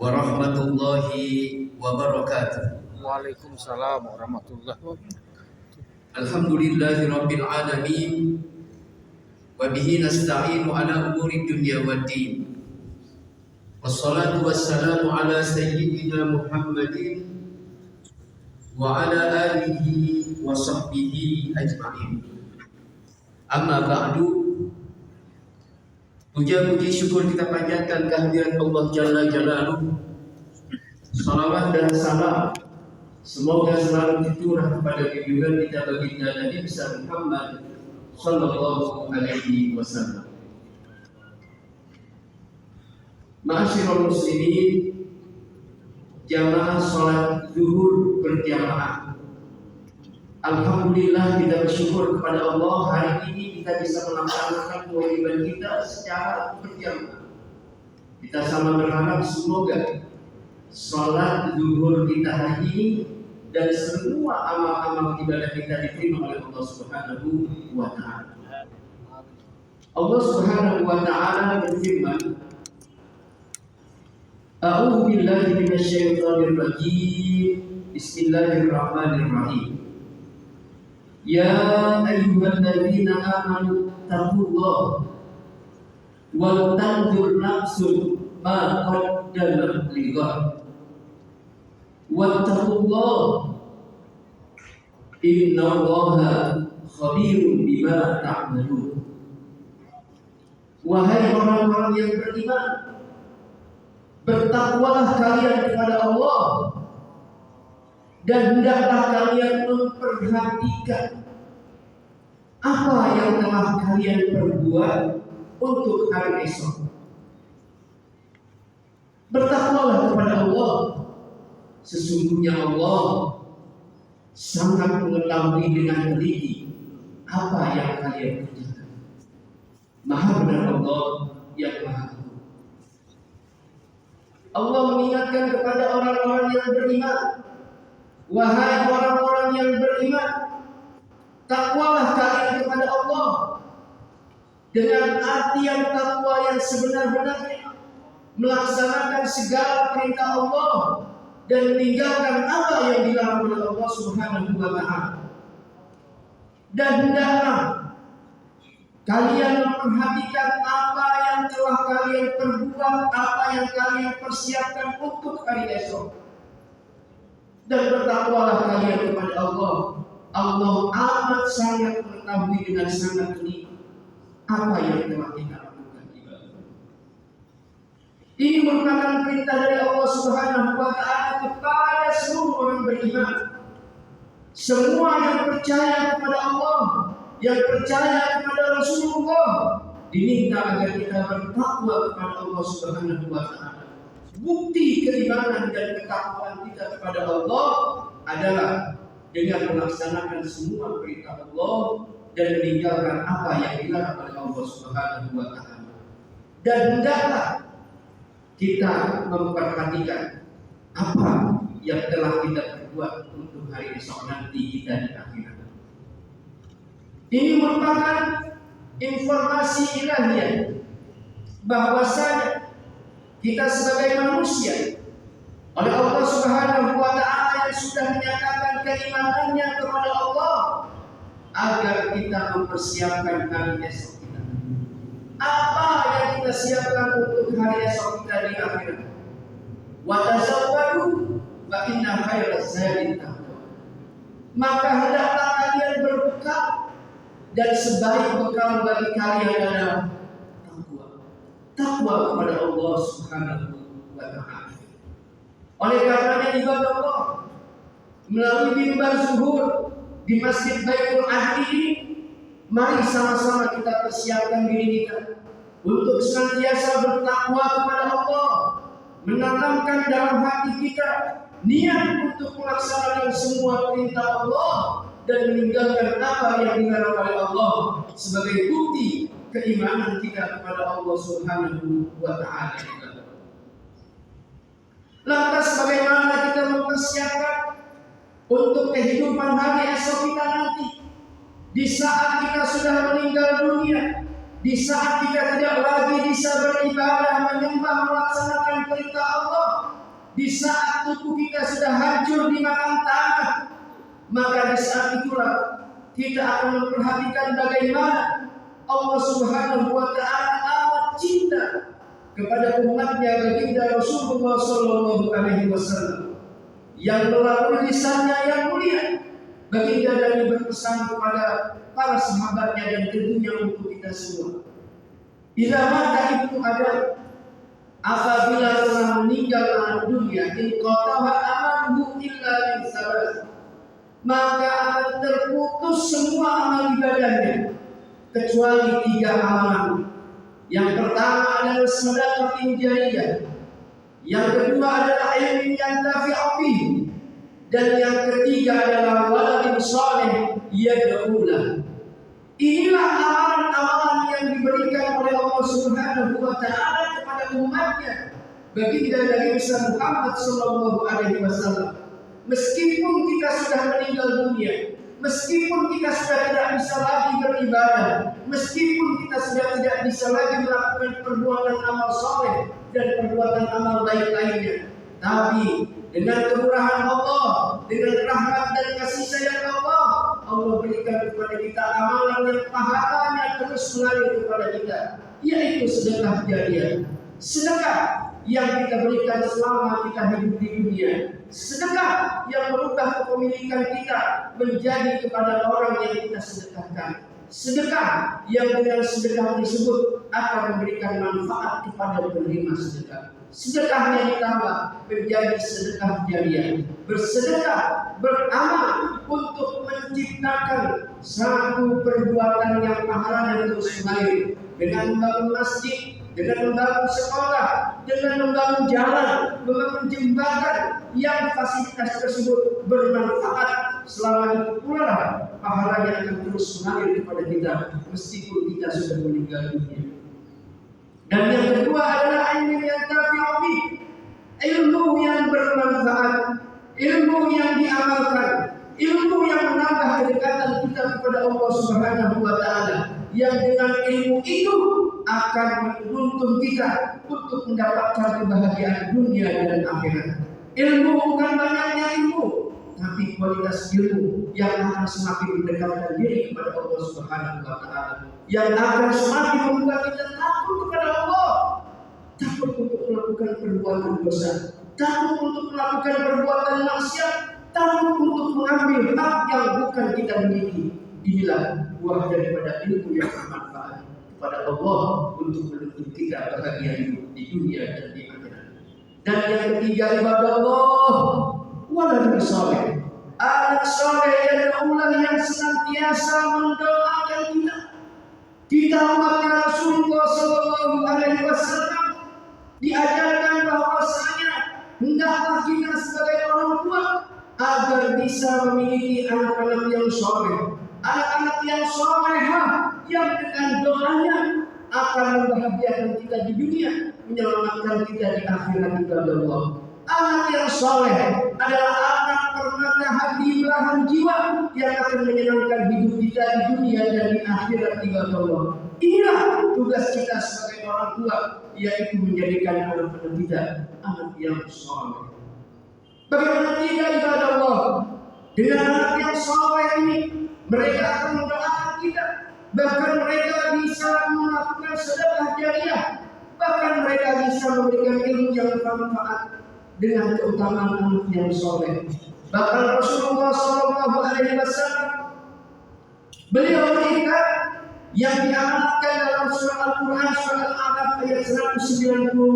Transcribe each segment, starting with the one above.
warahmatullahi wabarakatuh. Waalaikumsalam warahmatullahi wabarakatuh. Alhamdulillahi rabbil alamin wa bihi nasta'inu ala umuri dunya waddin. Wassalatu wassalamu ala sayyidina Muhammadin wa ala alihi wa sahbihi ajma'in. Amma ba'du. Puja-puji syukur kita panjatkan kehadirat Allah Jalla Jalaluhu. Salawat dan salam semoga selalu tercurah kepada junjungan kita baginda Nabi besar Muhammad sallallahu alaihi wasallam. Ma'asyiral muslimin, jamaah salat zuhur berjamaah. Alhamdulillah kita bersyukur kepada Allah, hari ini kita bisa melaksanakan kewajiban kita secara berjamaah. Kita sama berharap semoga salat zuhur kita hari ini dan semua amal-amal ibadah kita diterima oleh Allah Subhanahu wa taala. Allah Subhanahu wa taala berfirman, A'udzu billahi minasyaitonir rajim. Bismillahirrahmanirrahim. Ya ayyuhalladzina amanu taqullaha wal tanzur nafsun ma qaddamat lighad wattaqullaha innallaha khabirun bima ta'malun. Wahai orang-orang yang beriman, bertakwalah kalian kepada Allah dan hendaklah kalian memperhatikan apa yang telah kalian perbuat untuk hari esok. Bertakwalah kepada Allah, sesungguhnya Allah sangat mengetahui dengan teliti apa yang kalian kerjakan. Maha benar Allah yang maha tahu. Allah mengingatkan kepada orang-orang yang beriman, wahai orang-orang yang beriman, takwalah kalian kepada Allah dengan artian takwa yang sebenar-benarnya, melaksanakan segala perintah Allah dan meninggalkan apa yang dilarang oleh Allah Subhanahu wa taala. Dan hendaklah kalian memperhatikan apa yang telah kalian perbuat, apa yang kalian persiapkan untuk hari esok. Dan bertakwalah kalian kepada Allah. Allah amat sangat mengetahui dengan sangat teliti apa yang telah kita lakukan ibadah. Ini merupakan perintah dari Allah Subhanahu wa taala kepada seluruh orang beriman. Semua yang percaya kepada Allah, yang percaya kepada Rasulullah, diminta agar kita bertakwa kepada Allah Subhanahu wa taala. Bukti keimanan dan ketakwaan kita kepada Allah adalah dengan melaksanakan semua perintah Allah dan meninggalkan apa yang dilarang oleh Allah Subhanahu wa taala. Dan hendaklah kita memperhatikan apa yang telah kita perbuat untuk hari esok nanti kita di akhirat. Ini merupakan informasi ilahiyah bahwasanya kita sebagai manusia oleh Allah Subhanahu wa taala yang sudah menyatakan keimanannya kepada Allah agar kita mempersiapkan hari esok kita. Apa yang kita siapkan untuk hari esok kita di akhirat? Wa tazawwadu fa inna khairaz zadi taqwa. Maka hendaklah kalian berbekal dan sebaik bekal bagi kalian adalah takwa. Takwa kepada Allah Subhanahu wa taala. Oleh karenanya ibadah Allah melalui mimbar zuhur di Masjid Baitul Adi ini, mari sama-sama kita persiapkan diri kita untuk senantiasa bertakwa kepada Allah, menanamkan dalam hati kita niat untuk melaksanakan semua perintah Allah dan meninggalkan apa yang dilarang oleh Allah sebagai bukti keimanan kita kepada Allah Subhanahu wa taala. Lantas bagaimana kita mempersiapkan untuk kehidupan hari esok kita nanti? Di saat kita sudah meninggal dunia, di saat kita tidak lagi bisa beribadah, menyembah, melaksanakan perintah Allah, di saat tubuh kita sudah hancur dimakan tanah, maka di saat itulah kita akan memperhatikan bagaimana Allah Subhanahu wa Ta'ala amat cinta kepada umatnya baginda Rasulullah Sallallahu Alaihi Wasallam yang melalui lisannya yang mulia. Baginda Nabi berpesan kepada para sahabatnya dan tentunya untuk kita semua. Bila mata Ibnu Adam, apabila telah meninggal anak dunia, inqataha amaluhu illa min salat, maka akan terputus semua amal ibadahnya kecuali 3 amalan. Yang pertama adalah sedekah jariyah, yang kedua adalah ilmu yang nafi'u bihi, dan yang ketiga adalah waladin saleh yad'ulah. Inilah amalan-amalan yang diberikan oleh Allah Subhanahu wa Ta'ala kepada umatnya baginda Nabi Muhammad Sallallahu Alaihi Wasallam. Meskipun kita sudah meninggal dunia, meskipun kita sudah tidak bisa lagi beribadah, meskipun kita sudah tidak bisa lagi melakukan perbuatan amal soleh dan perbuatan amal baik lainnya, tapi dengan kemurahan Allah, dengan rahmat dan kasih sayang Allah, Allah berikan kepada kita amalan yang pahalanya terus mengalir kepada kita, yaitu sedekah jariyah. Sedekah yang kita berikan selama kita hidup di dunia, sedekah yang merubah kepemilikan kita menjadi kepada orang yang kita sedekahkan, sedekah yang dengan sedekah tersebut akan memberikan manfaat kepada penerima sedekah. Sedekahnya ditambah menjadi sedekah jariyah. Bersedekah, beramal untuk menciptakan satu perbuatan yang pahalanya terus mengalir, dengan membangun masjid, dengan membangun sekolah, dengan membangun jalan, membangun jembatan yang fasilitas tersebut bermanfaat. Selama itu pula pahalanya akan terus mengalir kepada kita meskipun kita sudah meninggal dunia. Dan yang kedua adalah ilmu yang nafi'u, ilmu yang bermanfaat, ilmu yang diamalkan, ilmu yang menambah kedekatan kita kepada Allah Subhanahu wa Ta'ala, yang dengan ilmu itu akan menuntun kita untuk mendapatkan kebahagiaan dunia dan akhirat. Ilmu bukan banyaknya ilmu, tapi kualitas ilmu yang akan semakin mendekatkan diri kepada Allah Subhanahu wa Ta'ala, yang akan semakin membuat kita takut kepada Allah, takut untuk melakukan perbuatan dosa, takut untuk melakukan perbuatan maksiat, takut untuk mengambil hak yang bukan kita miliki. Inilah buah daripada ilmu yang bermanfaat kepada Allah untuk menuntun kita bahagia hidup di dunia dan di akhirat. Dan yang ketiga, ibadah Allah, waladun saleh, anak saleh yang Allah yang senantiasa mendoakan kita. Kita umatnya Rasulullah Sallallahu Alaihi Wasallam diajarkan bahwasanya hendaklah kita sebagai orang tua agar bisa memiliki anak-anak yang saleh, anak-anak yang salehah yang dengan doanya akan membahagiakan kita di dunia, menyelamatkan kita di akhirat kepada Allah. Anak yang saleh adalah anak permata hati belahan jiwa yang akan menyenangkan hidup kita di dunia dan di akhirat kepada Allah. Inilah tugas kita sebagai orang tua, yaitu menjadikan anak-anak kita anak yang saleh. Bagaimana tidak ibadah Allah? Dengan anak yang saleh ini, mereka akan mendoakan kita. Bahkan mereka bisa melakukan sedekah jariyah. Bahkan mereka bisa memberikan ilmu yang bermanfaat dengan keutamaan anak yang saleh. Bahkan Rasulullah Sallallahu Alaihi Wasallam beliau berikan yang diamalkan dalam surah Al-Quran surah Al-A'raf ayat 196.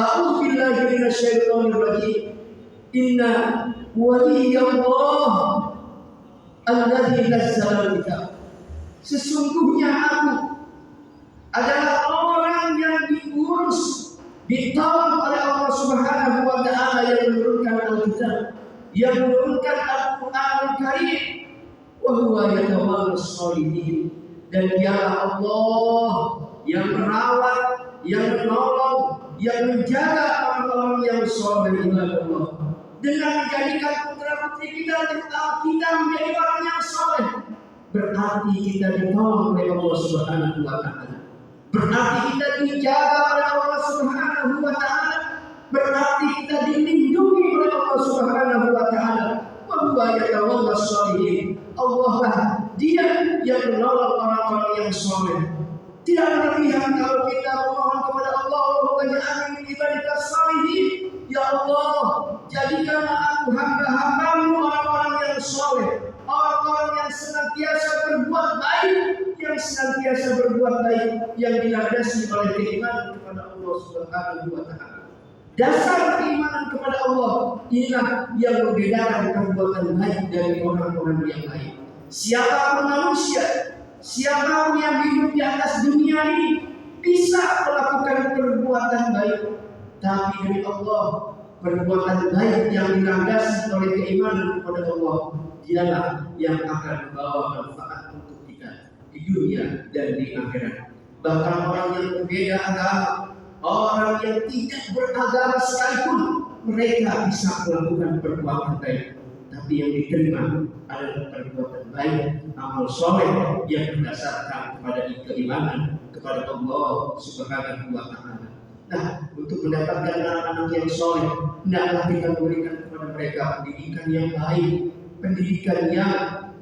A'udzu billahi minasyaitonir rajim. Inna waliyallah alladzi nazzala al-kitab. Sesungguhnya aku adalah orang yang diurus, ditolong oleh Allah Subhanahu wa Ta'ala yang menurunkan Al-Kitab, yang menurunkan Al-Quran Al-Karim, wa huwa yatawalla sholihin, dan dialah Allah yang merawat, yang menolong, yang menjaga orang-orang yang saleh ibadah Allah. Dengan menjadikan putra-putri kita menjadi orang yang saleh, berarti kita ditolong oleh Allah Subhanahu wa Ta'ala. Berarti kita dijaga oleh Allah Subhanahu wa Ta'ala. Berarti orang-orang yang soleh. Tidak berlebihan kalau kita memohon kepada Allah, waj'alni min ibadikas shalihin. Ya Allah, jadikanlah aku hamba-hambamu orang-orang yang soleh, orang-orang yang senantiasa berbuat baik, yang dilandasi oleh keimanan kepada Allah Subhanahu wa Ta'ala. Dasar keimanan kepada Allah inilah yang membedakan perbuatan baik dari orang-orang yang lain. Siapapun manusia, siapapun yang hidup di atas dunia ini bisa melakukan perbuatan baik, tapi dari Allah perbuatan baik yang dilandasi oleh keimanan kepada Allah dialah yang akan membawa manfaat untuk kita di dunia dan di akhirat. Bahkan orang yang berbeda agama, orang yang tidak beragama sekalipun, mereka bisa melakukan perbuatan baik, tapi yang diterima adalah perbuatan baik, amal soleh yang berdasarkan kepada keimanan kepada Allah Subhanahu wa Ta'ala. Nah, untuk mendapatkan anak-anak yang soleh, hendaklah kita memberikan kepada mereka pendidikan yang baik, pendidikan yang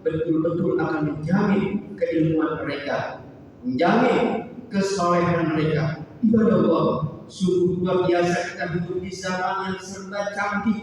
betul-betul akan menjamin keilmuan mereka, menjamin kesolehan mereka. Ibadah Allah, sungguh luar biasa kita hidup di zaman yang serba canggih,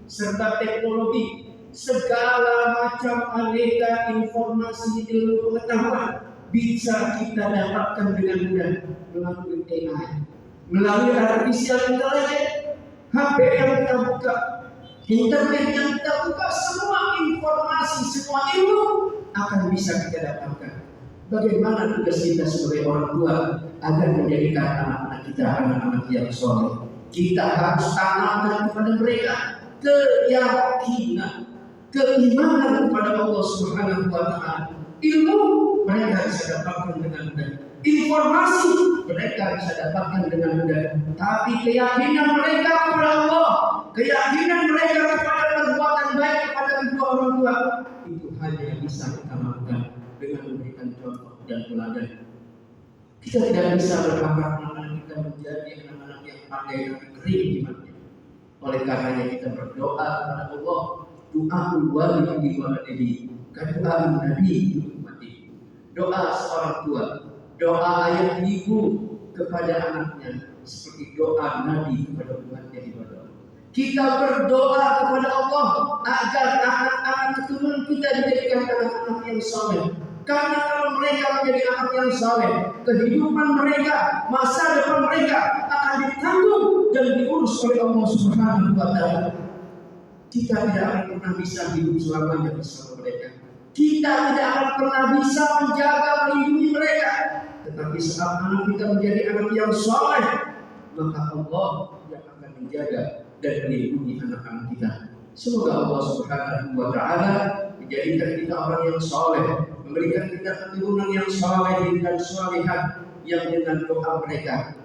serba teknologi, segala macam aneka informasi ilmu pengetahuan bisa kita dapatkan dengan mudah melalui AI, melalui artificial intelligence, HP yang kita buka, internet yang kita buka, semua informasi, semua ilmu akan bisa kita dapatkan. Bagaimana tugas kita sebagai orang tua agar menjadikan anak-anak kita anak-anak yang soleh? Kita harus tanamkan kepada mereka keyakinan, keimanan kepada Allah Subhanahu wa Ta'ala. Ilmu mereka bisa dapatkan dengan mudah, informasi mereka bisa dapatkan dengan mudah, tapi keyakinan mereka kepada Allah, keyakinan mereka kepada perbuatan baik kepada kedua orang tua, itu hanya bisa kita lakukan dengan memberikan contoh dan teladan. Kita tidak bisa berharap anak-anak kita menjadi anak-anak yang pandai tapi kering imannya. Oleh karenanya kita berdoa kepada Allah, doa walidi waladihi, doa Nabi ummati. Doa seorang tua, doa ayah ibu kepada anaknya seperti doa Nabi kepada umatnya di bawah. Kita berdoa kepada Allah agar anak-anak keturunan kita dijadikan anak-anak yang soleh. Karena kalau mereka menjadi anak yang saleh, kehidupan mereka, masa depan mereka akan ditanggung dan diurus oleh Allah Subhanahu wa Ta'ala. Kita tidak akan pernah bisa hidup selamanya bersama mereka. Kita tidak akan pernah bisa menjaga melindungi mereka. Tetapi saat anak kita menjadi anak yang saleh, maka Allah yang akan menjaga dan melindungi anak-anak kita. Semoga Allah Subhanahu wa Ta'ala menjadikan kita orang yang saleh, memberikan kita keturunan yang saleh dan salihat yang dengan doa mereka